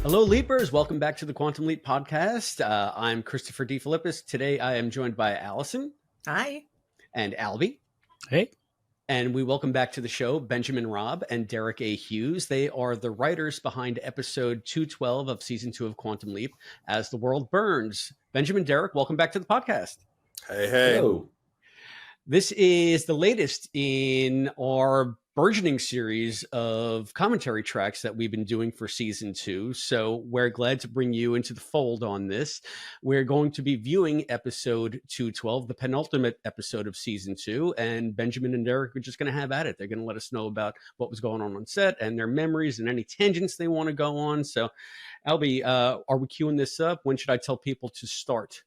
Hello, Leapers. Welcome back to the Quantum Leap podcast. I'm Christopher D. Philippus. Today, I am joined by Allison. Hi. And Albie. Hey. And we welcome back to the show Benjamin Raab and Deric A. Hughes. They are the writers behind episode 212 of season 2 of Quantum Leap, As the World Burns. Benjamin, Deric, welcome back to the podcast. Hey, hey. Hello. This is the latest in our burgeoning series of commentary tracks that we've been doing for season 2. So we're glad to bring you into the fold on this. We're going to be viewing episode 212, the penultimate episode of season 2. And Benjamin and Deric are just going to have at it. They're going to let us know about what was going on set and their memories and any tangents they want to go on. So, Albie, are we queuing this up? When should I tell people to start?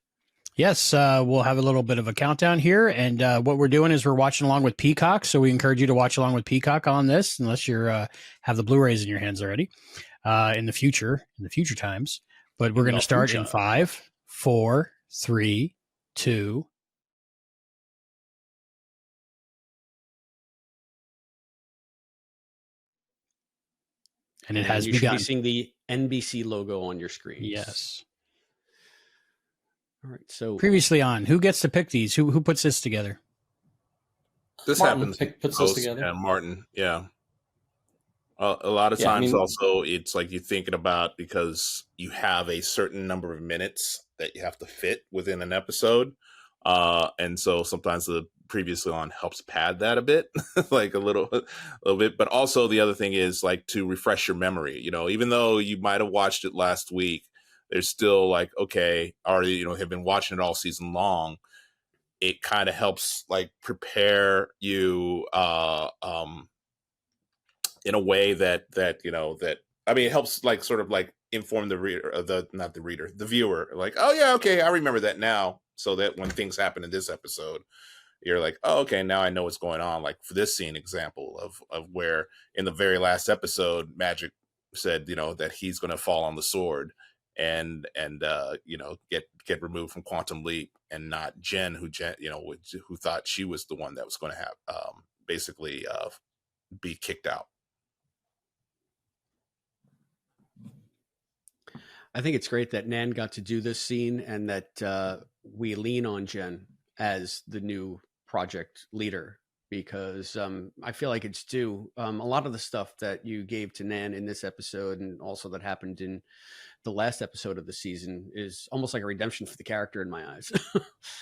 Yes, we'll have a little bit of a countdown here. And what we're doing is we're watching along with Peacock. So we encourage you to watch along with Peacock on this, unless you're have the Blu-rays in your hands already in the future times. But we're going to start in 5, 4, 3, 2. And it has begun. You should be seeing the NBC logo on your screen. Yes. All right. So previously on, who gets to pick these? Who puts this together? This Martin happens. puts this together. Yeah, Martin. Yeah. A lot of times, also, it's like you're thinking about because you have a certain number of minutes that you have to fit within an episode, and so sometimes the previously on helps pad that a bit, like a little bit. But also the other thing is like to refresh your memory. You know, even though you might have watched it last week, there's still like, okay, already, have been watching it all season long. It kind of helps like prepare you in a way that it helps like sort of like inform the reader, the viewer, like, oh yeah, okay, I remember that now. So that when things happen in this episode, you're like, oh, okay, now I know what's going on. Like for this scene example of where in the very last episode, Magic said, that he's going to fall on the sword. And get removed from Quantum Leap, and not Jen, who thought she was the one that was going to have basically be kicked out. I think it's great that Nan got to do this scene, and that we lean on Jen as the new project leader, because I feel like it's due. A lot of the stuff that you gave to Nan in this episode, and also that happened in the last episode of the season, is almost like a redemption for the character in my eyes.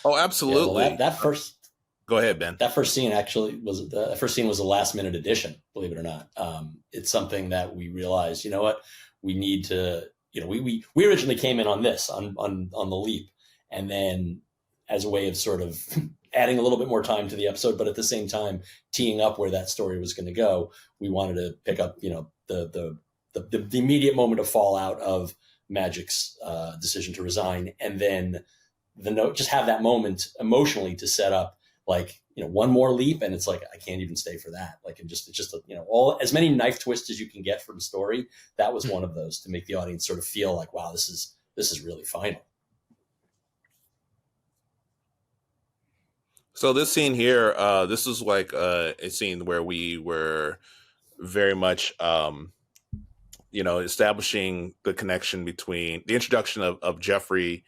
Oh, absolutely. Yeah, well, that first. Go ahead, Ben. That first scene was a last minute addition, believe it or not. It's something that we realized, you know what, we need to, we originally came in on this, on the leap. And then as a way of sort of adding a little bit more time to the episode, but at the same time, teeing up where that story was going to go, we wanted to pick up, the immediate moment of fallout of Magic's decision to resign, and then just have that moment emotionally to set up like one more leap, and it's like I can't even stay for that. Like it's just all as many knife twists as you can get from the story. That was one of those to make the audience sort of feel like, wow, this is really final. So this scene here, this is like a scene where we were very much establishing the connection between the introduction of Jeffrey,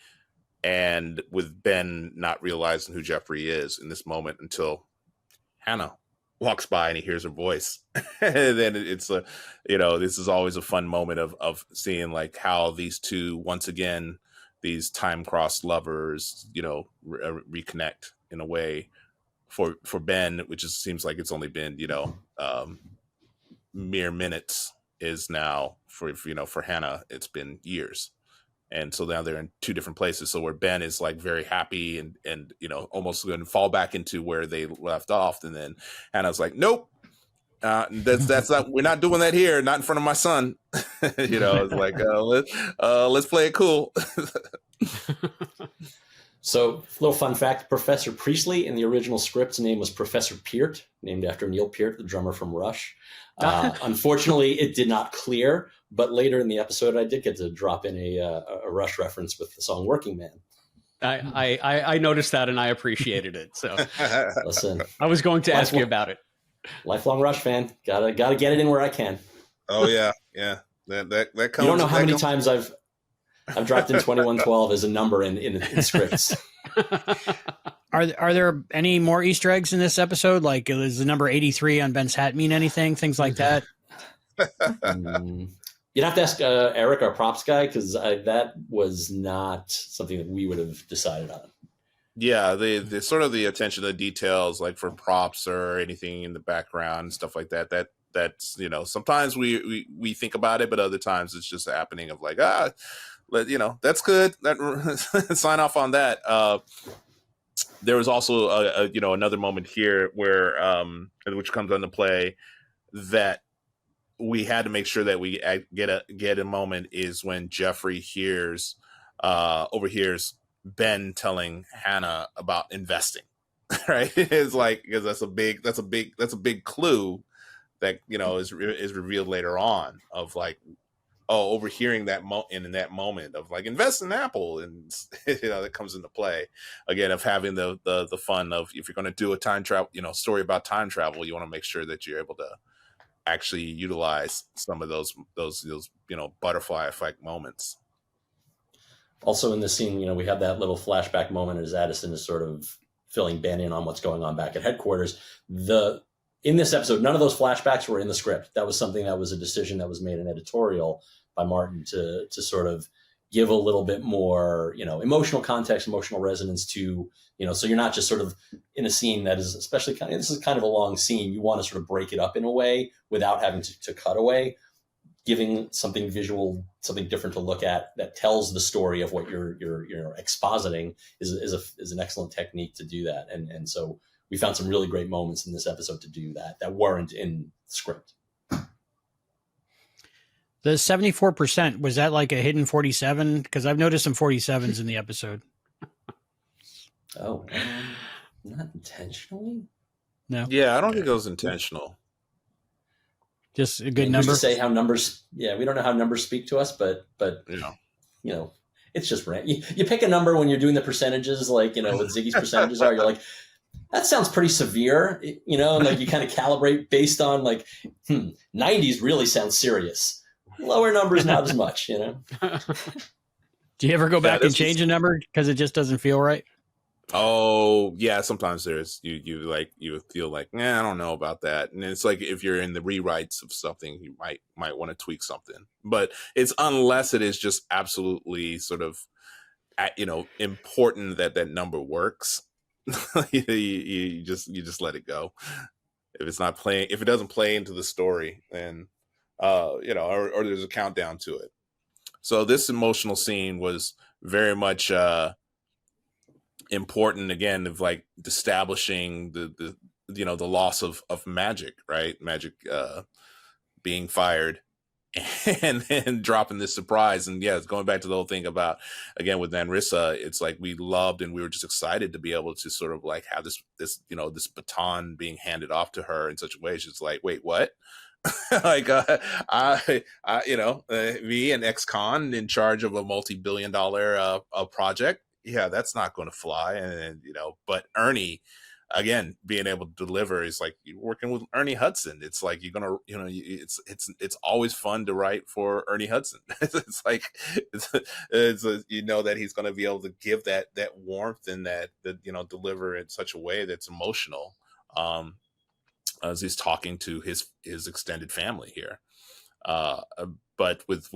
and with Ben not realizing who Jeffrey is in this moment until Hannah walks by and he hears her voice. And then it's this is always a fun moment of seeing like how these two, once again, these time-crossed lovers, reconnect in a way. For Ben, which just seems like it's only been, mere minutes, is now for Hannah, it's been years. And so now they're in two different places. So where Ben is like very happy and almost going to fall back into where they left off. And then Hannah's like, nope, that's not, we're not doing that here. Not in front of my son. It's like, let's play it cool. So, a little fun fact, Professor Priestley in the original script's name was Professor Peart, named after Neil Peart, the drummer from Rush. Unfortunately, it did not clear, but later in the episode, I did get to drop in a Rush reference with the song Working Man. I noticed that, and I appreciated it. So, listen, I was going to ask you about it. Lifelong Rush fan. Gotta get it in where I can. Oh, yeah. Yeah. That comes. You don't know how many times I've dropped in 2112 as a number in scripts. Are there any more Easter eggs in this episode? Like, does the number 83 on Ben's hat mean anything? Things like that? You'd have to ask Eric, our props guy, because that was not something that we would have decided on. Yeah, the sort of the attention to details, like for props or anything in the background and stuff like that. That's sometimes we think about it, but other times it's just happening of like that's good. That sign off on that. There was also another moment here where which comes into play that we had to make sure that we get a moment is when Jeffrey overhears Ben telling Hannah about investing. Right? It's like, because that's a big clue that is revealed later on of like, overhearing that in that moment of like, invest in Apple, and that comes into play again of having the fun of, if you're going to do a time travel story about time travel, you want to make sure that you're able to actually utilize some of those butterfly effect moments. Also in the scene, we have that little flashback moment as Addison is sort of filling Ben in on what's going on back at headquarters. In this episode, none of those flashbacks were in the script. That was something that was a decision that was made in editorial by Martin to sort of give a little bit more, emotional context, emotional resonance to, so you're not just sort of in a scene that is, especially this is kind of a long scene. You want to sort of break it up in a way without having to cut away, giving something visual, something different to look at that tells the story of what you're expositing is an excellent technique to do that. And so we found some really great moments in this episode to do that weren't in script. The 74%, was that like a hidden 47? Because I've noticed some 47s in the episode. Oh, not intentionally? No. Yeah, I don't think it was intentional. Just a good number. To say how numbers, we don't know how numbers speak to us, but it's just random. You pick a number when you're doing the percentages, like, what Ziggy's percentages are, you're like, that sounds pretty severe, and like you kind of calibrate based on like, 90s really sounds serious. Lower numbers, not as much, Do you ever go back and change a number because it just doesn't feel right? Oh yeah, sometimes there's you feel like, I don't know about that, and it's like if you're in the rewrites of something, you might want to tweak something, but it's unless it is just absolutely sort of important that number works. you just let it go. If it's not playing, if it doesn't play into the story, then or there's a countdown to it. So this emotional scene was very much important, again, of like establishing the loss of magic, right? Magic being fired, and then dropping this surprise. And it's going back to the whole thing about, again, with Nanrissa, it's like we loved and we were just excited to be able to sort of like have this baton being handed off to her in such a way. She's like, wait, what? Like me, an ex-con in charge of a multi-billion-dollar project. Yeah, that's not going to fly. And but Ernie, again, being able to deliver is like you're working with Ernie Hudson. It's like you're gonna, it's always fun to write for Ernie Hudson. It's like it's that he's going to be able to give that warmth and that deliver in such a way that's emotional. As he's talking to his extended family here, but with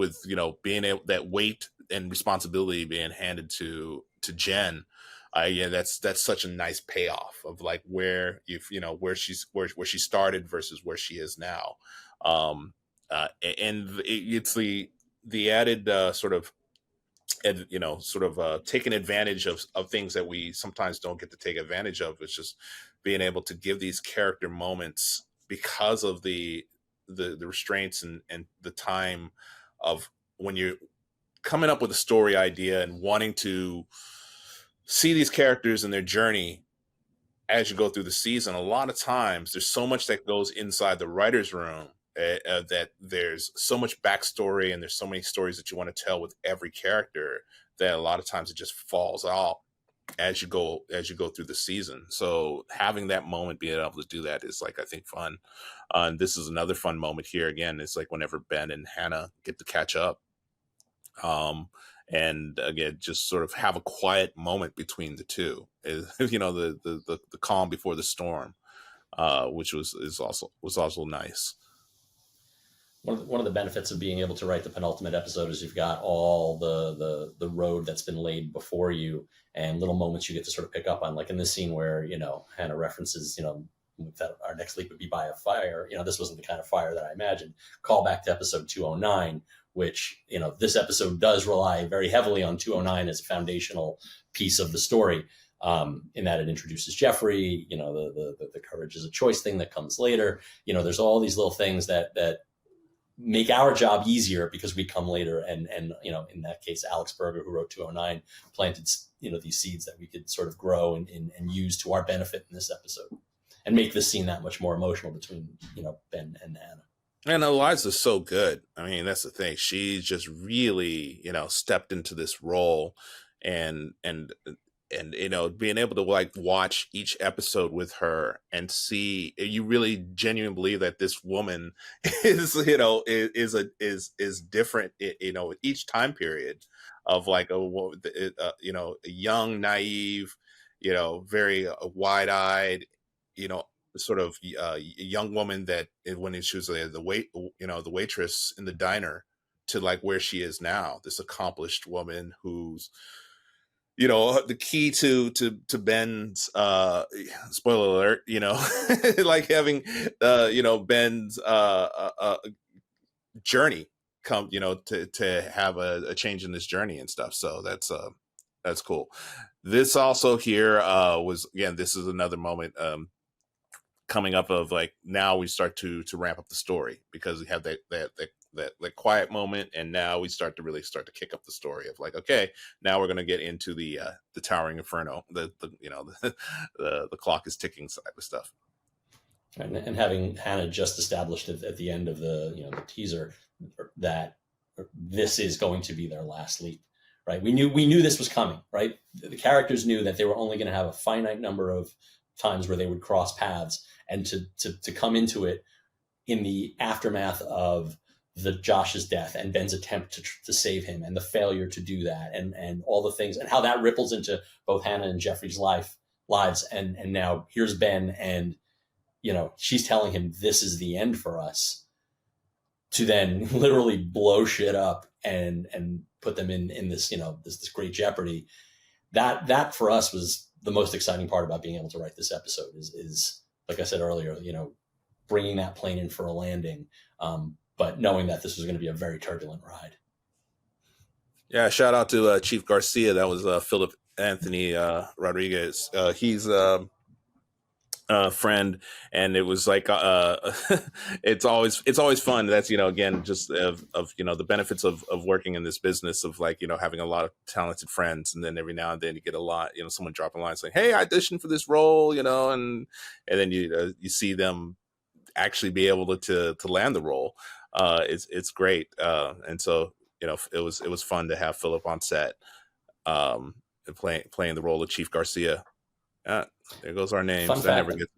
being able, that weight and responsibility being handed to Jen, that's such a nice payoff of like where where she started versus where she is now, and it's the added taking advantage of things that we sometimes don't get to take advantage of. It's just being able to give these character moments because of the restraints and the time of when you're coming up with a story idea and wanting to see these characters and their journey as you go through the season. A lot of times there's so much that goes inside the writer's room, that there's so much backstory and there's so many stories that you want to tell with every character that a lot of times it just falls off as you go through the season. So having that moment, being able to do that is like, I think, fun. And this is another fun moment here. Again, it's like whenever Ben and Hannah get to catch up. And again, just sort of have a quiet moment between the two, you know, the calm before the storm, which was also nice. One of the benefits of being able to write the penultimate episode is you've got all the road that's been laid before you, and little moments you get to sort of pick up on, like in this scene where, you know, Hannah references, you know, that our next leap would be by a fire. You know, this wasn't the kind of fire that I imagined. Call back to episode 209, which, you know, this episode does rely very heavily on 209 as a foundational piece of the story, in that it introduces Jeffrey, you know, the courage is a choice thing that comes later. You know, there's all these little things that make our job easier because we come later. And, you know, in that case, Alex Berger, who wrote 209, planted, you know, these seeds that we could sort of grow and use to our benefit in this episode and make this scene that much more emotional between, you know, Ben and Hannah. And Eliza's so good. I mean, that's the thing. She just really, you know, stepped into this role, and you know, being able to like watch each episode with her and see, you really genuinely believe that this woman is, you know, is different, you know, each time period of like you know, a young, naive, you know, very wide-eyed, you know, sort of young woman that when she was the waitress in the diner, to like where she is now, this accomplished woman who's, you know, the key to Ben's spoiler alert, you know, like having you know, Ben's journey come, you know, to have a change in this journey and stuff. So that's cool. This also here was, again, this is another moment coming up of like, now we start to ramp up the story, because we have that quiet moment, and now we start to kick up the story of like, okay, now we're going to get into the towering inferno, the you know, the clock is ticking side of stuff. And having Hannah just established at the end of the, you know, the teaser that this is going to be their last leap, right? We knew this was coming, right? The characters knew that they were only going to have a finite number of times where they would cross paths, and to come into it in the aftermath of the Josh's death and Ben's attempt to save him, and the failure to do that, and all the things, and how that ripples into both Hannah and Jeffrey's lives. And now here's Ben, and, you know, she's telling him this is the end for us, to then literally blow shit up and put them in this, you know, this great jeopardy. That for us was the most exciting part about being able to write this episode, is like I said earlier, you know, bringing that plane in for a landing, but knowing that this was going to be a very turbulent ride. Yeah, shout out to Chief Garcia. That was Philip Anthony Rodriguez. He's a friend, and it was like it's always fun. That's, you know, again, just of you know, the benefits of working in this business, of like, you know, having a lot of talented friends, and then every now and then you get a lot, you know, someone dropping a line saying, hey, I auditioned for this role, you know, and then you see them actually be able to land the role. It's great, and so, you know, it was fun to have Philip on set, playing the role of Chief Garcia. There goes our names. That never gets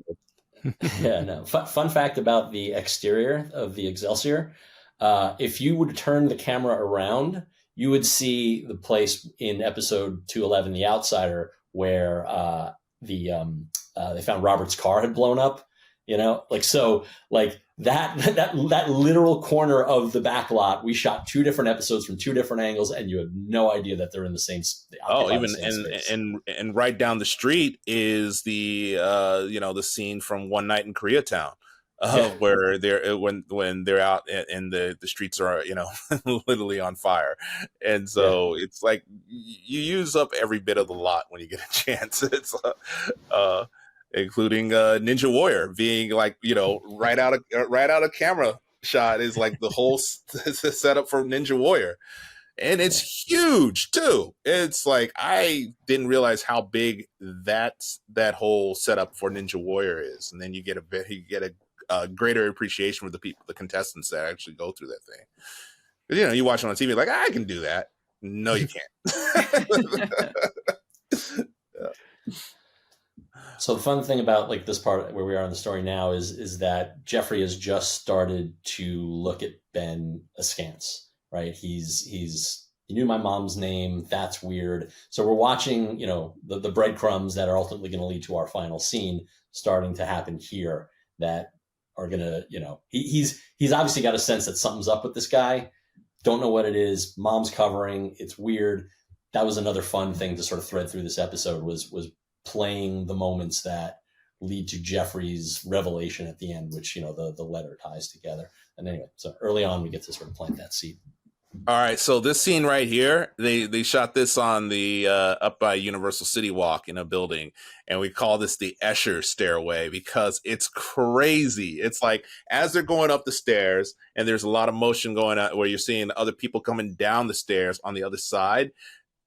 Yeah, no. Fun fact about the exterior of the Excelsior: if you would turn the camera around, you would see the place in episode 211, The Outsider, where they found Robert's car had blown up. You know, like, so like that literal corner of the back lot, we shot 2 different episodes from 2 different angles, and you have no idea that they're in the same. And right down the street is the you know, the scene from One Night in Koreatown, where they're when they're out and the streets are, you know, literally on fire, and so it's like you use up every bit of the lot when you get a chance. It's including Ninja Warrior being like, you know, right out of camera shot is like the whole setup for Ninja Warrior, and it's huge too. It's like, I didn't realize how big that whole setup for Ninja Warrior is, and then you get a greater appreciation for the contestants that actually go through that thing. You know, you watch it on TV like, I can do that. No, you can't. So the fun thing about like this part where we are in the story now is that Jeffrey has just started to look at Ben askance, right? He knew my mom's name. That's weird. So we're watching, the breadcrumbs that are ultimately going to lead to our final scene starting to happen here that are going to, he's obviously got a sense that something's up with this guy. Don't know what it is. Mom's covering. It's weird. That was another fun thing to sort of thread through this episode was playing the moments that lead to Jeffrey's revelation at the end, which, the letter ties together. And anyway, so early on, we get to sort of plant that seed. All right, so this scene right here, they shot this on the up by Universal City Walk in a building, and we call this the Escher stairway because it's crazy. It's like as they're going up the stairs, and there's a lot of motion going on where you're seeing other people coming down the stairs on the other side.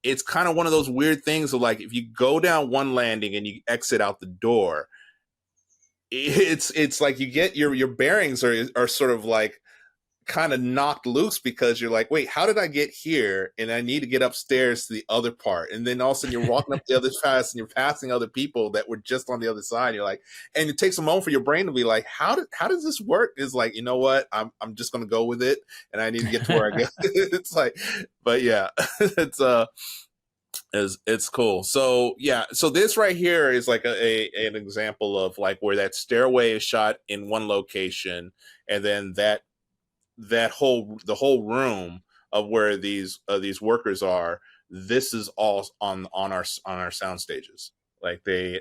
It's kind of one of those weird things of like if you go down one landing and you exit out the door, it's like you get your bearings are sort of like kind of knocked loose because you're like, wait, how did I get here? And I need to get upstairs to the other part. And then all of a sudden you're walking up the other fast and you're passing other people that were just on the other side. You're like, and it takes a moment for your brain to be like, how does this work? It's like, you know what? I'm just going to go with it. And I need to get to where I get. It's like, but yeah, it's cool. So yeah, so this right here is like an example of like where that stairway is shot in one location. And then the whole room of where these workers are, this is all on our sound stages. Like they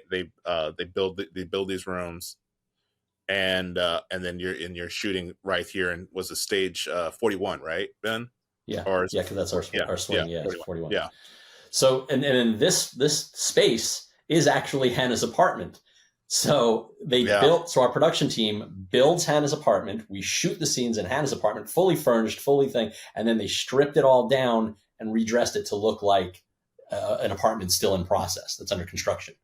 build these rooms, and then you're shooting right here. And was it stage 41, right, Ben? Yeah, because that's our swing. Yeah, 41. Yeah. So and in this space is actually Hannah's apartment. So our production team builds Hannah's apartment. We shoot the scenes in Hannah's apartment, fully furnished, and then they stripped it all down and redressed it to look like an apartment still in process that's under construction.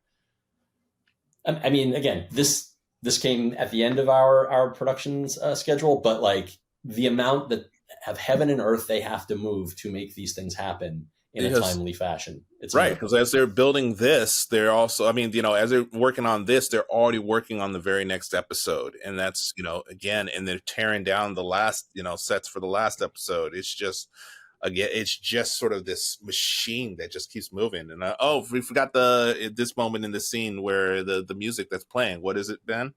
I mean, again, this came at the end of our production's schedule, but like the amount that of heaven and earth they have to move to make these things happen in a timely fashion. It's right, because as they're building this, they're also, as they're working on this, they're already working on the very next episode. And that's, again, and they're tearing down the last, sets for the last episode. It's just, again, it's just sort of this machine that just keeps moving. And we forgot this moment in the scene where the music that's playing. What is it, Ben?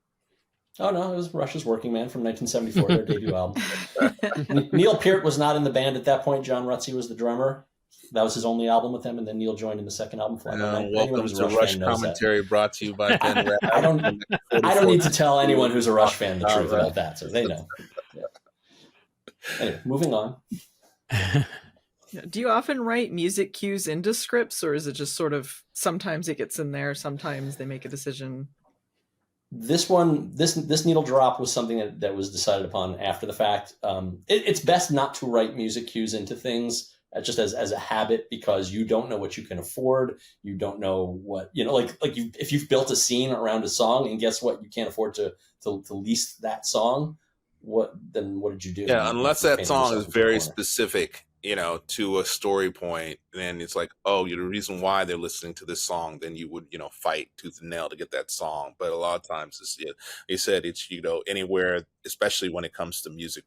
Oh, no, it was Rush's Working Man from 1974, their debut album. Neil Peart was not in the band at that point. John Rutsey was the drummer. That was his only album with them, and then Neil joined in the second album. Welcome to Rush Commentary, brought to you by Ben Raab. I don't need to tell anyone who's a Rush fan the truth about that, so they know. Yeah. Anyway, moving on. Do you often write music cues into scripts, or is it just sort of sometimes it gets in there, sometimes they make a decision? This needle drop was something that was decided upon after the fact. It's best not to write music cues into things just as a habit, because you don't know what you can afford. You don't know what, if you've built a scene around a song and guess what, you can't afford to lease that song. What did you do? Yeah, unless that song is very specific, to a story point, then it's like, the reason why they're listening to this song, then you would, fight tooth and nail to get that song. But a lot of times they said it's, anywhere, especially when it comes to music,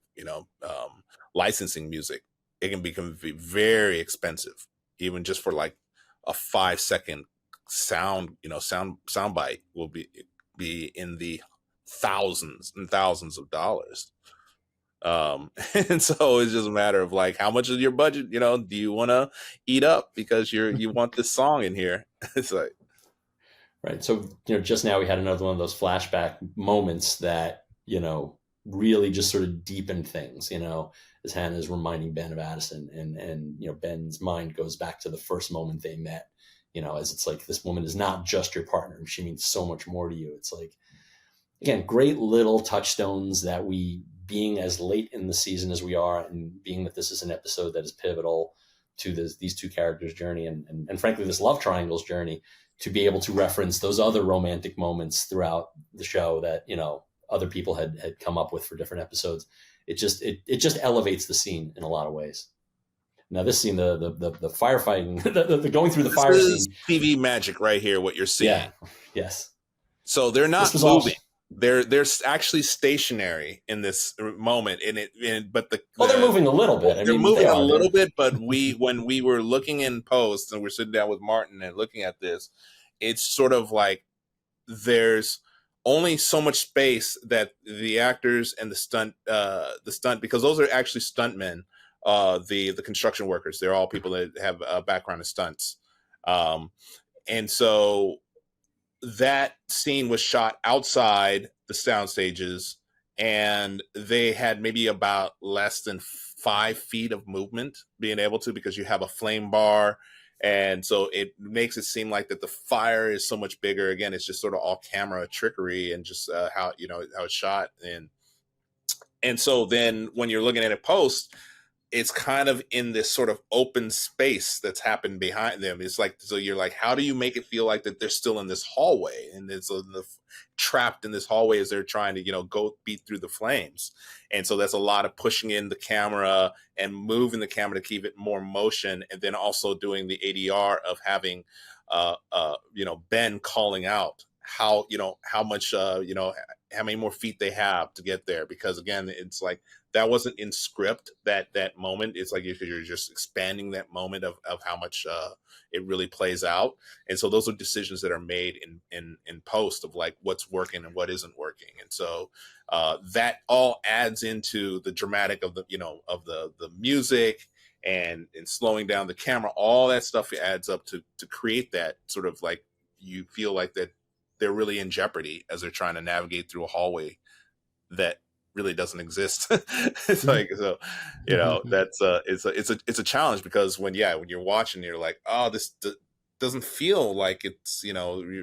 licensing music, it can become very expensive, even just for like a 5-second sound, sound bite will be in the thousands and thousands of dollars. And so it's just a matter of like, how much is your budget? Do you want to eat up because you want this song in here? It's like, right. So, just now we had another one of those flashback moments that, really just sort of deepen things, as Hannah's reminding Ben of Addison, and Ben's mind goes back to the first moment they met, as it's like, this woman is not just your partner. She means so much more to you. It's like, again, great little touchstones that being as late in the season as we are, and being that this is an episode that is pivotal to these two characters' journey, and frankly, this love triangle's journey, to be able to reference those other romantic moments throughout the show that, other people had come up with for different episodes. It just elevates the scene in a lot of ways. Now this scene, the firefighting, the going through the fire This is scene. TV magic right here. What you're seeing. Yeah. Yes. So they're not This was moving. also- They're actually stationary in this moment. But they're moving a little bit. They're moving a little bit, but when we were looking in post and we're sitting down with Martin and looking at this, it's sort of like there's only so much space that the actors and the stunt because those are actually stuntmen. The construction workers, they're all people that have a background in stunts, and so that scene was shot outside the sound stages, and they had maybe about less than 5 feet of movement being able to, because you have a flame bar, and so it makes it seem like that the fire is so much bigger. Again, it's just sort of all camera trickery and just how it's shot, and so then when you're looking at it post, it's kind of in this sort of open space that's happened behind them. It's like, so you're like, how do you make it feel like that they're still in this hallway and it's trapped in this hallway as they're trying to, go beat through the flames. And so that's a lot of pushing in the camera and moving the camera to keep it more motion. And then also doing the ADR of having, Ben calling out how much, how many more feet they have to get there. Because again, it's like, that wasn't in script, that moment. It's like you're just expanding that moment of how much it really plays out. And so those are decisions that are made in post of like what's working and what isn't working. And so that all adds into the dramatic of the music and slowing down the camera. All that stuff adds up to create that sort of like, you feel like that they're really in jeopardy as they're trying to navigate through a hallway that really doesn't exist. It's like, so that's it's a challenge, because when you're watching, you're like, oh, this doesn't feel like it's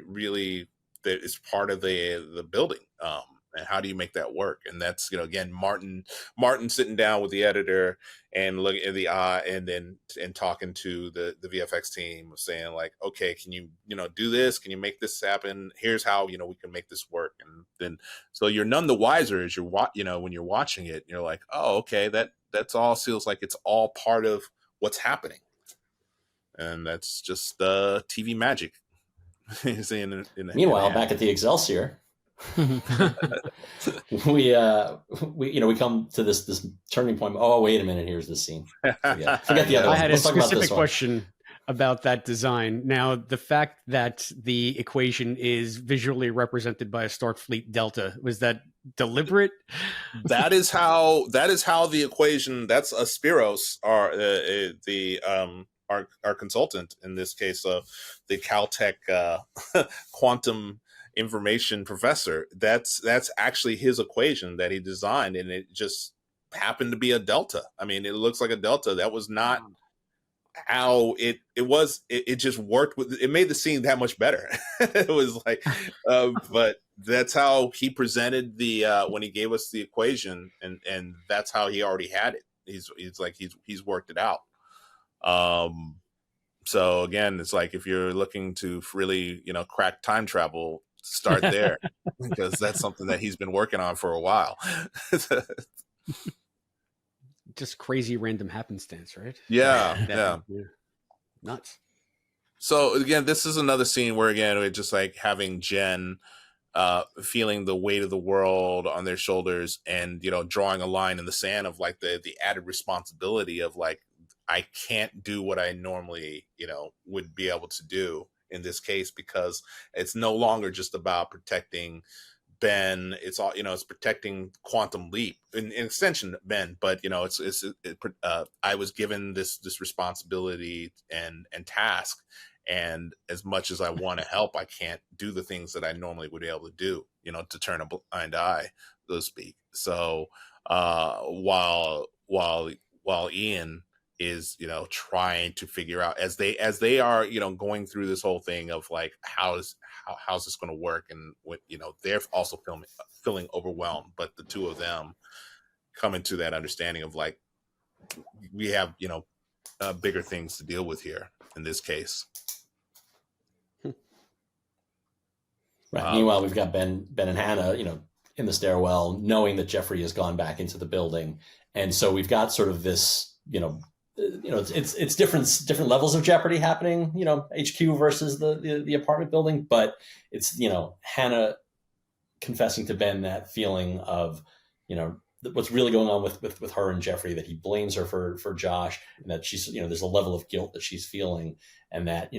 really that it's part of the building, and how do you make that work? And that's again, Martin sitting down with the editor and looking at the eye and talking to the VFX team, saying like, okay, can you do this? Can you make this happen? Here's how we can make this work. And then so you're none the wiser as when you're watching it. You're like, oh, okay, that's all feels like it's all part of what's happening, and that's just TV magic. Meanwhile, back at the Excelsior, we come to this turning point. Oh, wait a minute, here's the scene. Forget the other I one. had Let's a talk about specific this one. question about that design. Now, the fact that the equation is visually represented by a Starfleet Delta, was that deliberate? That is how the equation. That's a Spiros, our consultant in this case, the Caltech quantum information professor. That's actually his equation that he designed, and it just happened to be a delta. I mean, it looks like a delta. That was not how it was. It just worked with it, made the scene that much better. It was like but that's how he presented the when he gave us the equation, and that's how he already had it. He's worked it out. So again, it's like, if you're looking to really crack time travel, start there, because that's something that he's been working on for a while. Just crazy random happenstance, right? Yeah. Nuts. So again, this is another scene where again we're just like having Jen feeling the weight of the world on their shoulders, and drawing a line in the sand of like the added responsibility of like, I can't do what I normally would be able to do in this case, because it's no longer just about protecting Ben. It's all it's protecting Quantum Leap, in extension Ben, but I was given this responsibility and task, and as much as I want to help, I can't do the things that I normally would be able to do, to turn a blind eye, so to speak. So while Ian is trying to figure out, as they are going through this whole thing of like, how's this going to work, and what they're also feeling overwhelmed, but the two of them come into that understanding of like, we have bigger things to deal with here in this case. Right. Meanwhile, we've got Ben and Hannah in the stairwell, knowing that Jeffrey has gone back into the building, and so we've got sort of this it's different levels of jeopardy happening, HQ versus the apartment building, but it's, Hannah confessing to Ben that feeling of, what's really going on with her and Jeffrey, that he blames her for Josh, and that she's, there's a level of guilt that she's feeling, and that,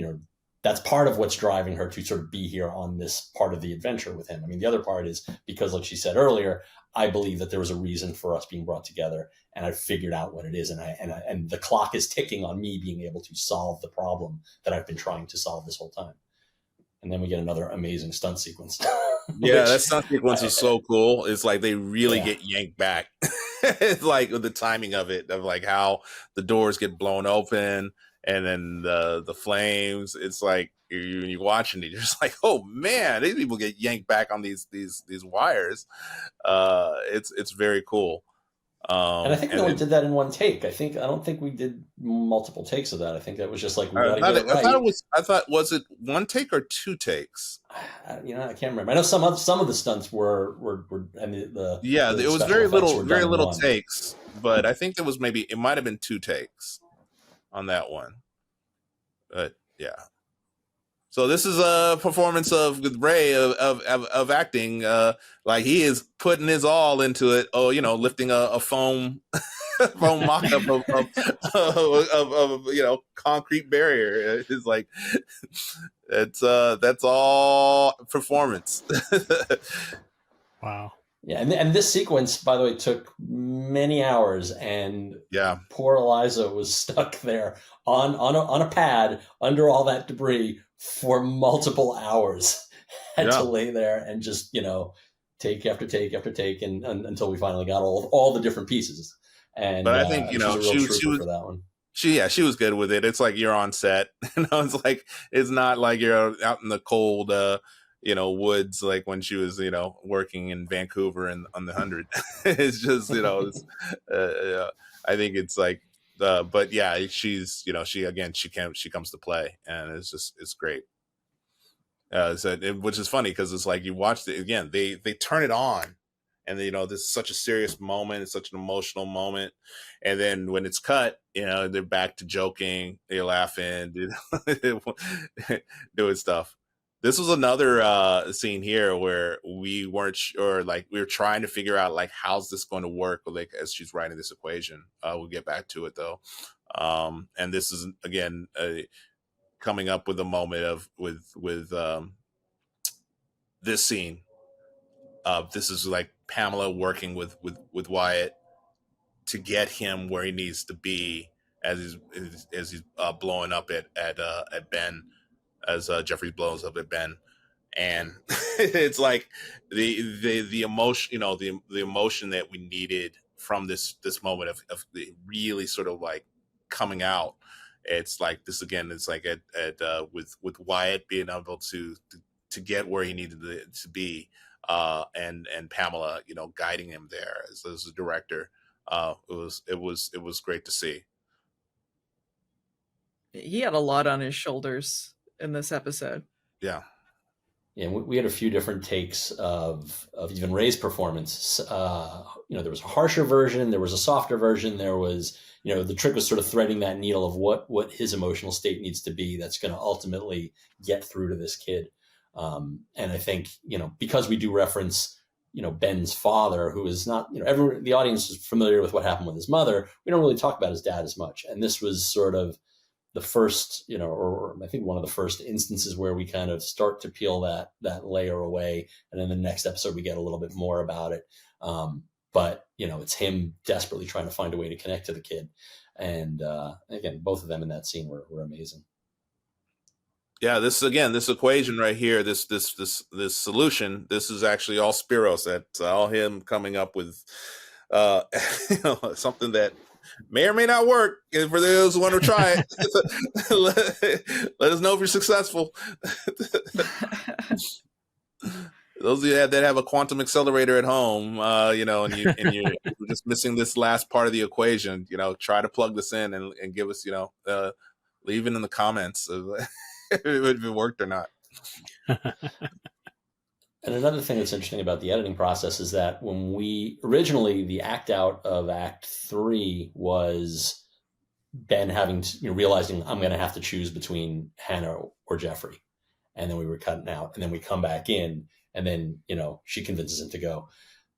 that's part of what's driving her to sort of be here on this part of the adventure with him. I mean, the other part is because, like she said earlier, I believe that there was a reason for us being brought together, and I've figured out what it is, and the clock is ticking on me being able to solve the problem that I've been trying to solve this whole time. And then we get another amazing stunt sequence. Yeah, that stunt sequence is so cool. It's like they really get yanked back. It's like the timing of it, of like how the doors get blown open, and then the flames. It's like you're watching it, you're just like, oh man, these people get yanked back on these wires. It's very cool. And I think we only did that in one take. I don't think we did multiple takes of that. I think that was just like, we gotta get it right. I thought was it one take or two takes? I can't remember. I know some of the stunts were and it was very little takes, but I think it might have been two takes on that one. But yeah. So this is a performance with Ray of acting, like he is putting his all into it. Oh, lifting a foam mock-up of concrete barrier. It's like that's all performance. Wow. Yeah, and this sequence, by the way, took many hours, and poor Eliza was stuck there on a pad under all that debris for multiple hours. Had to lay there and just take after take after take, and until we finally got all the different pieces. And but I think she was for that one. She was good with it. It's like you're on set. It's like, it's not like you're out in the cold woods, like when she was working in Vancouver and on the 100. It's just I think it's like but yeah, she's she comes to play, and it's great. Which is funny because it's like you watch it again, they turn it on, and this is such a serious moment, it's such an emotional moment, and then when it's cut, they're back to joking, they're laughing, doing stuff. This was another scene here where we weren't sure, like we were trying to figure out like how's this going to work, like as she's writing this equation. We'll get back to it though, and this is again coming up with a moment with this scene. This is like Pamela working with Wyatt to get him where he needs to be as he's blowing up at Ben. As Jeffrey blows up at Ben, and it's like the emotion, the emotion that we needed from this moment of the really sort of like coming out. It's like this again. It's like with Wyatt being able to get where he needed to be, and Pamela, guiding him there as a director. It was great to see. He had a lot on his shoulders in this episode. Yeah, we had a few different takes of even Ray's performance. There was a harsher version, there was a softer version, there was, the trick was sort of threading that needle of what his emotional state needs to be that's going to ultimately get through to this kid. And I think, because we do reference, Ben's father, who is not, the audience is familiar with what happened with his mother. We don't really talk about his dad as much. And this was sort of the first, or I think one of the first instances where we kind of start to peel that layer away. And in the next episode, we get a little bit more about it. But, it's him desperately trying to find a way to connect to the kid. And again, both of them in that scene were amazing. Yeah, this equation right here, this solution, this is actually all Spiros. That's all him coming up with something that may or may not work. And for those who want to try it, let us know if you're successful. Those of you that have a quantum accelerator at home, and you're just missing this last part of the equation, try to plug this in and give us, leave it in the comments if it worked or not. And another thing that's interesting about the editing process is that when originally the act out of Act 3 was Ben having to, realizing I'm going to have to choose between Hannah or Jeffrey. And then we were cutting out, and then we come back in, and then, she convinces him to go.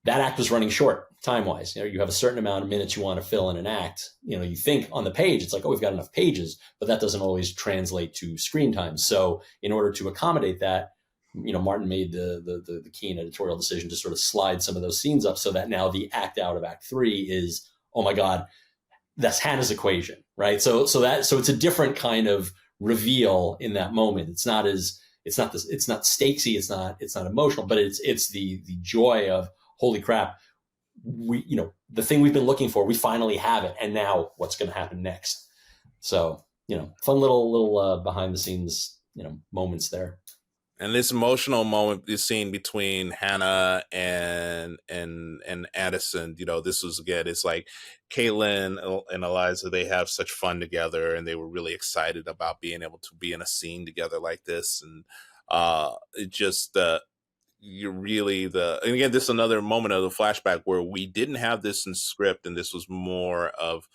That act was running short time-wise. You have a certain amount of minutes you want to fill in an act. You think on the page, it's like, oh, we've got enough pages, but that doesn't always translate to screen time. So in order to accommodate that, Martin made the keen editorial decision to sort of slide some of those scenes up so that now the act out of Act 3 is, oh my God, that's Hannah's equation, right? So it's a different kind of reveal in that moment. It's not stakesy, it's not emotional, but it's the joy of, holy crap, we, the thing we've been looking for, we finally have it. And now what's going to happen next? So, fun little behind the scenes, moments there. And this emotional moment, this scene between Hannah and Addison, this was, again, it's like Caitlin and Eliza, they have such fun together, and they were really excited about being able to be in a scene together like this. And it just, and again, this is another moment of the flashback where we didn't have this in script, and this was more of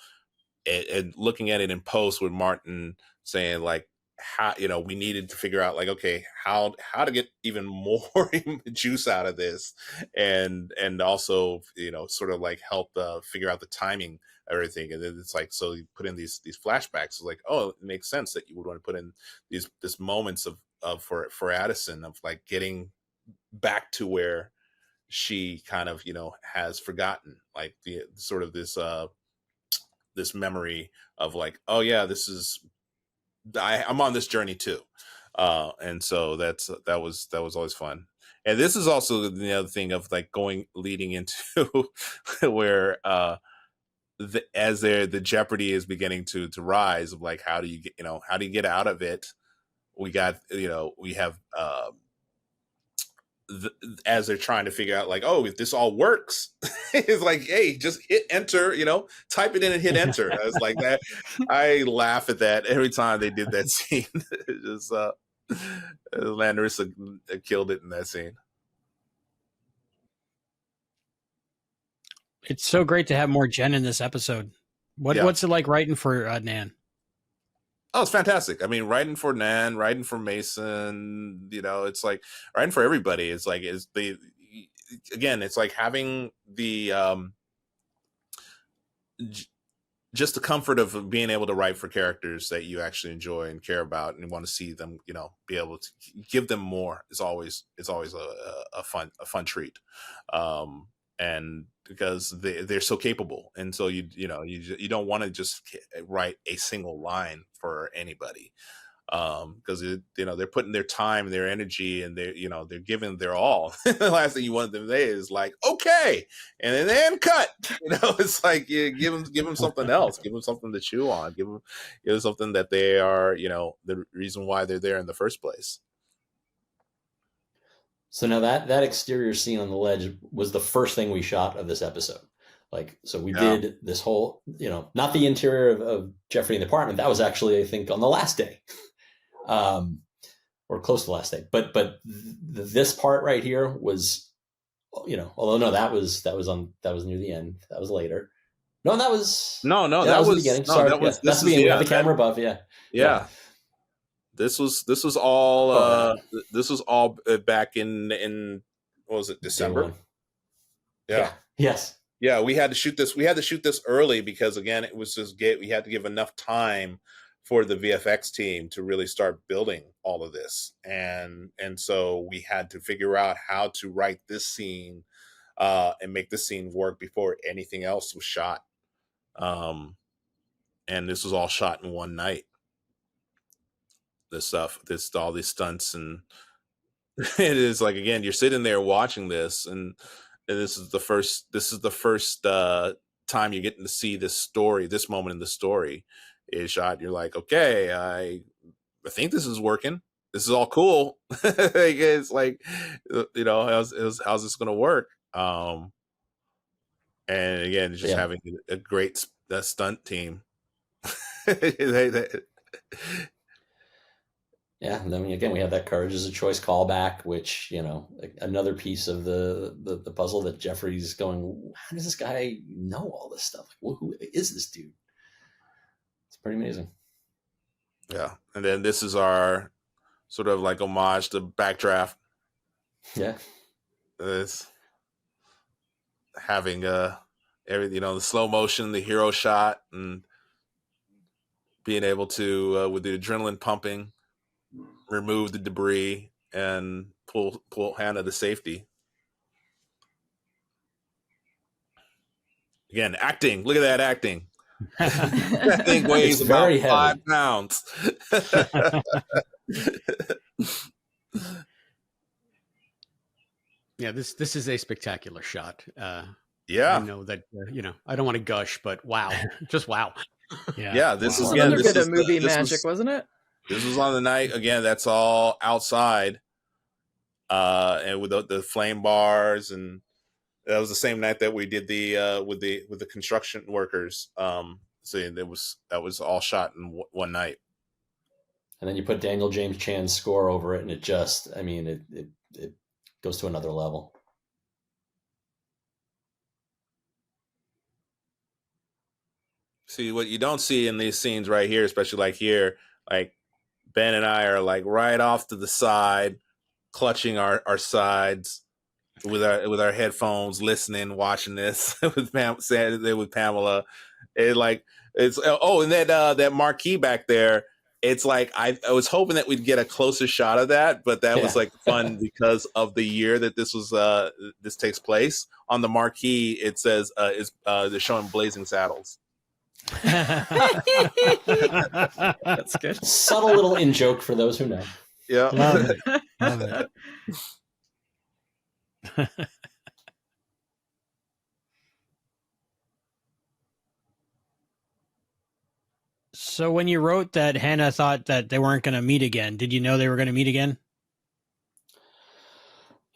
looking at it in post with Martin saying, like, how, we needed to figure out, like, okay, how to get even more juice out of this, and also, sort of like help figure out the timing of everything. And then it's like, so you put in these flashbacks. It's like, oh, it makes sense that you would want to put in this moments of for Addison, of like getting back to where she kind of, has forgotten, like the sort of this memory of like, oh yeah, I'm on this journey too. And so that was always fun. And this is also the other thing of like leading into where as the jeopardy is beginning to rise, of like, how do you get out of it? We got, we have as they're trying to figure out, like, oh, if this all works, it's like, hey, just hit enter, type it in and hit enter. I was like that. I laugh at that every time they did that scene. Just Larissa killed it in that scene. It's so great to have more Jen in this episode. What's it like writing for Nan? Oh, it's fantastic. I mean, writing for Nan, writing for Mason, it's like writing for everybody. It's like, it's like having the, just the comfort of being able to write for characters that you actually enjoy and care about and want to see them, be able to give them more is always a fun treat. And because they're so capable, and so you don't want to just write a single line for anybody, because they're putting their time, their energy, and they're giving their all. The last thing you want them to say is like, okay, and then cut. It's like, give them something else, give them something to chew on, give them something that they are, the reason why they're there in the first place. So now that exterior scene on the ledge was the first thing we shot of this episode. Like, so we did this whole, not the interior of Jeffrey in the apartment. That was actually, I think, on the last day, or close to the last day. But this part right here was, although no, that was near the end. That was later. No, that was that was was the beginning. No, Sorry, that was that's the beginning. We have the camera above. Yeah. This was all this was all back in what was it, December? Yeah. Yes. Yeah, we had to shoot this early because, again, it was just we had to give enough time for the VFX team to really start building all of this. And so we had to figure out how to write this scene and make this scene work before anything else was shot. And this was all shot in one night. All these stunts, and it is like, again, you're sitting there watching this, and this is the first time you're getting to see this moment in the story is shot. You're like, okay, I think this is working. This is all cool. It's like, how's this going to work? And again, just having a great stunt team. Yeah, and then again, we have that courage as a choice callback, which, another piece of the puzzle that Jeffrey's going, how does this guy know all this stuff? Like, who is this dude? pretty amazing. Yeah. And then this is our sort of like homage to Backdraft. Yeah. It's having every, the slow motion, the hero shot, and being able to with the adrenaline pumping, remove the debris and pull Hannah to safety. Again, acting. Look at that acting. That thing weighs It's about very 5 heavy. pounds. Yeah, this is a spectacular shot. Yeah. I know that I don't want to gush, but wow, just wow. Yeah, this is Another this bit of is movie this magic, was, wasn't it? This was on the night again. That's all outside, and with the flame bars, and that was the same night that we did the with the construction workers. So that was all shot in one night. And then you put Daniel James Chan's score over it, and it just, I mean, it goes to another level. See, what you don't see in these scenes right here, especially like here, like Ben and I are like right off to the side, clutching our sides with our headphones, listening, watching this with Pamela. And that marquee back there. It's like I was hoping that we'd get a closer shot of that, but that was like fun because of the year that this takes place. On the marquee, it says they're showing Blazing Saddles. That's good. Subtle little in joke for those who know. Yeah. Love it. Love it. So when you wrote that Hannah thought that they weren't going to meet again, did you know they were going to meet again?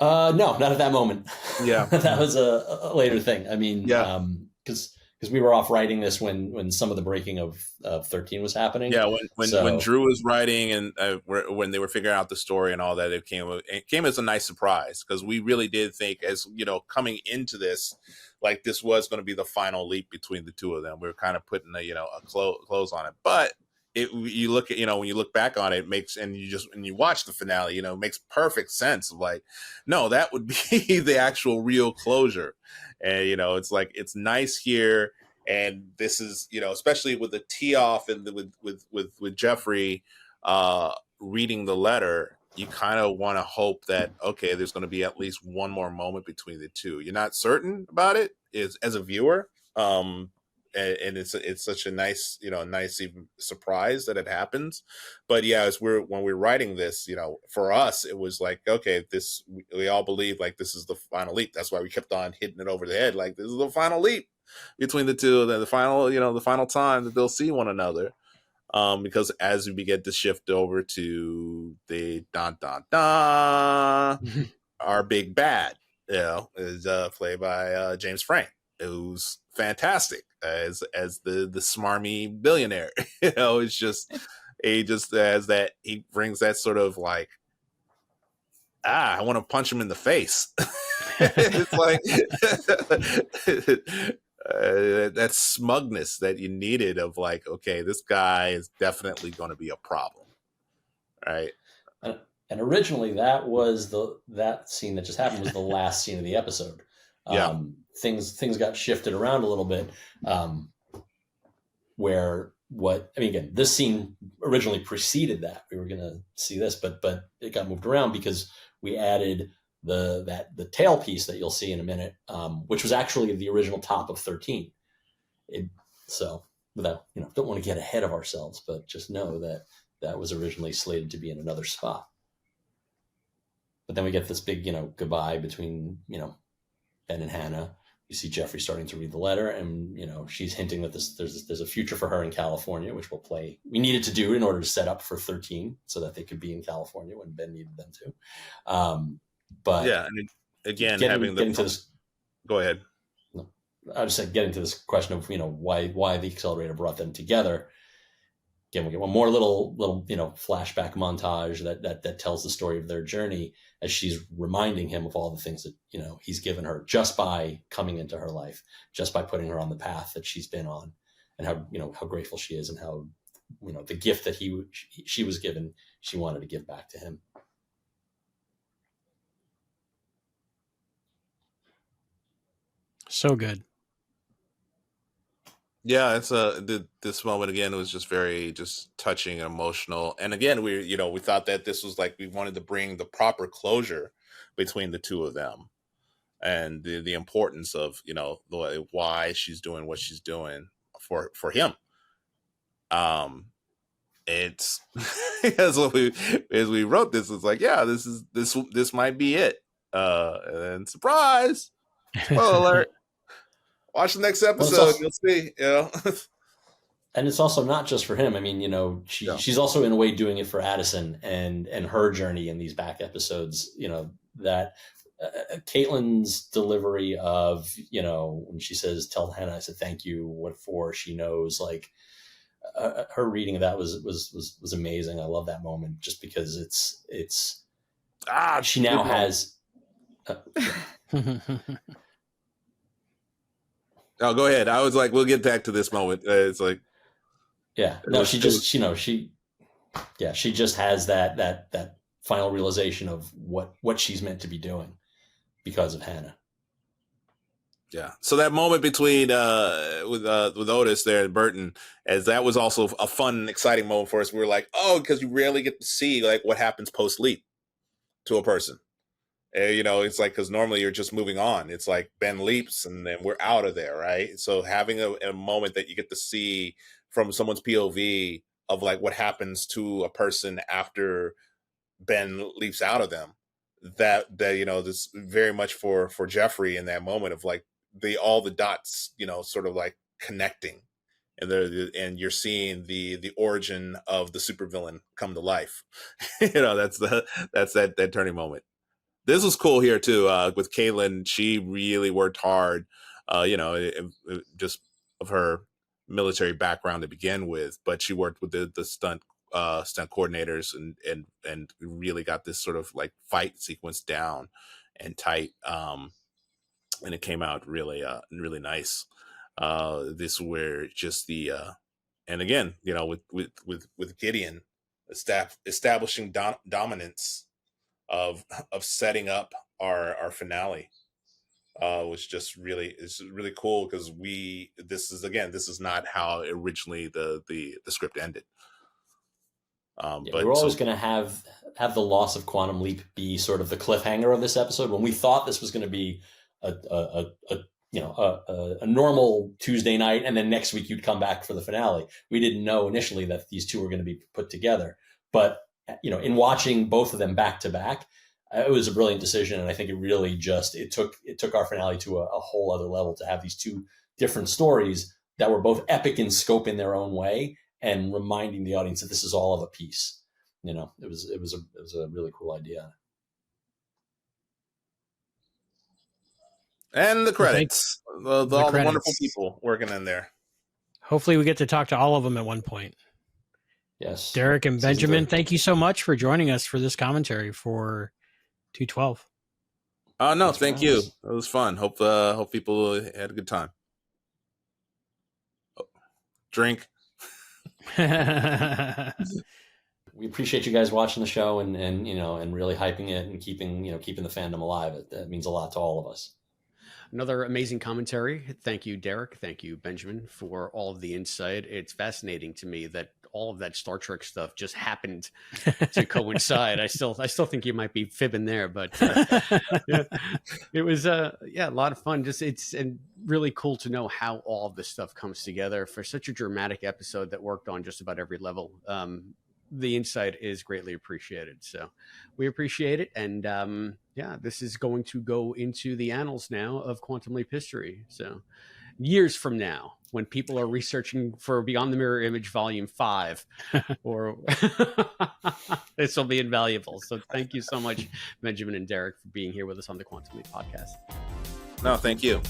No, not at that moment. Yeah. That was a later thing. I mean, Yeah. because we were off writing this when some of the breaking of 13 was happening. Yeah, when Drew was writing and when they were figuring out the story and all that, it came as a nice surprise because we really did think, as coming into this, like this was going to be the final leap between the two of them. We were kind of putting a close on it, but you look at when you look back on it, makes and you watch the finale, it makes perfect sense of like, no, that would be the actual real closure. And it's like it's nice here, and this is especially with the tee off and with Jeffrey reading the letter, you kind of want to hope that okay, there's going to be at least one more moment between the two. You're not certain about it as a viewer, and it's such a nice nice even surprise that it happens. But yeah, when we're writing this, for us it was like, okay, we all believe like this is the final leap. That's why we kept on hitting it over the head, like this is the final leap between the two, the final the final time that they'll see one another. Because as we begin to shift over to the our big bad is played by James Frank, who's fantastic as the smarmy billionaire. It's just he brings that sort of like, I want to punch him in the face. It's like that smugness that you needed of like, okay, this guy is definitely going to be a problem, right? And originally that was that scene that just happened was the last scene of the episode. Yeah. Things got shifted around a little bit. Again, this scene originally preceded that. We were going to see this, but it got moved around because we added the tail piece that you'll see in a minute, which was actually the original top of 13. So without, don't want to get ahead of ourselves, but just know that was originally slated to be in another spot. But then we get this big, goodbye between, Ben and Hannah. You see Jeffrey starting to read the letter, and she's hinting that there's a future for her in California, which we needed to do in order to set up for 13 so that they could be in California when Ben needed them to. But yeah, and again, getting to this. Go ahead. No, I just said getting to this question of why the accelerator brought them together. Again, we get one more little flashback montage that tells the story of their journey as she's reminding him of all the things that he's given her just by coming into her life, just by putting her on the path that she's been on, and how grateful she is, and how the gift that she was given, she wanted to give back to him. So good. Yeah, it's this moment again was just very just touching and emotional. And again, we thought that this was like we wanted to bring the proper closure between the two of them, and the importance of why she's doing what she's doing for him. It's as we wrote this, it's like, yeah, this might be it. And surprise, spoiler alert. Watch the next episode, you'll see. And it's also not just for him. I mean, she's also in a way doing it for Addison and her journey in these back episodes. That Caitlin's delivery of when she says, "Tell Hannah I said thank you. What for?" She knows, like her reading of that was amazing. I love that moment just because it's she now has. Oh, go ahead. I was like, we'll get back to this moment. It's like, yeah, no, she just she just has that final realization of what she's meant to be doing because of Hannah. Yeah. So that moment between with Otis there and Burton, as that was also a fun, exciting moment for us. We were like, oh, because you rarely get to see like what happens post leap to a person. It's like, because normally you're just moving on. It's like Ben leaps and then we're out of there, right? So having a moment that you get to see from someone's POV of like what happens to a person after Ben leaps out of them, that this very much for Jeffrey in that moment of like all the dots, sort of like connecting, and you're seeing the origin of the supervillain come to life. That's that turning moment. This was cool here too, with Caitlin. She really worked hard, just of her military background to begin with, but she worked with the stunt coordinators and really got this sort of like fight sequence down and tight. And it came out really nice. This where just and again, with Gideon establishing dominance of setting up our finale, was just really cool, because this is not how originally the script ended. But we were always going to have the loss of Quantum Leap be sort of the cliffhanger of this episode. When we thought this was going to be a normal Tuesday night, and then next week you'd come back for the finale, we didn't know initially that these two were going to be put together. But in watching both of them back to back, it was a brilliant decision, and I think it really it took our finale to a whole other level to have these two different stories that were both epic in scope in their own way, and reminding the audience that this is all of a piece. It was a really cool idea. And the credits, all the wonderful people working in there. Hopefully we get to talk to all of them at one point. Yes. Deric and Benjamin, thank you so much for joining us for this commentary for 212. Oh, no, thank you. It was fun. Hope people had a good time. Drink. We appreciate you guys watching the show and really hyping it and keeping the fandom alive. That means a lot to all of us. Another amazing commentary. Thank you, Deric. Thank you, Benjamin, for all of the insight. It's fascinating to me that all of that Star Trek stuff just happened to coincide. I still think you might be fibbing there, but yeah, it was a lot of fun. It's really cool to know how all of this stuff comes together for such a dramatic episode that worked on just about every level. The insight is greatly appreciated. So we appreciate it. And this is going to go into the annals now of Quantum Leap history. So years from now, when people are researching for Beyond the Mirror Image Volume 5, or this will be invaluable. So thank you so much, Benjamin and Deric, for being here with us on the Quantum Leap podcast. No, thank you.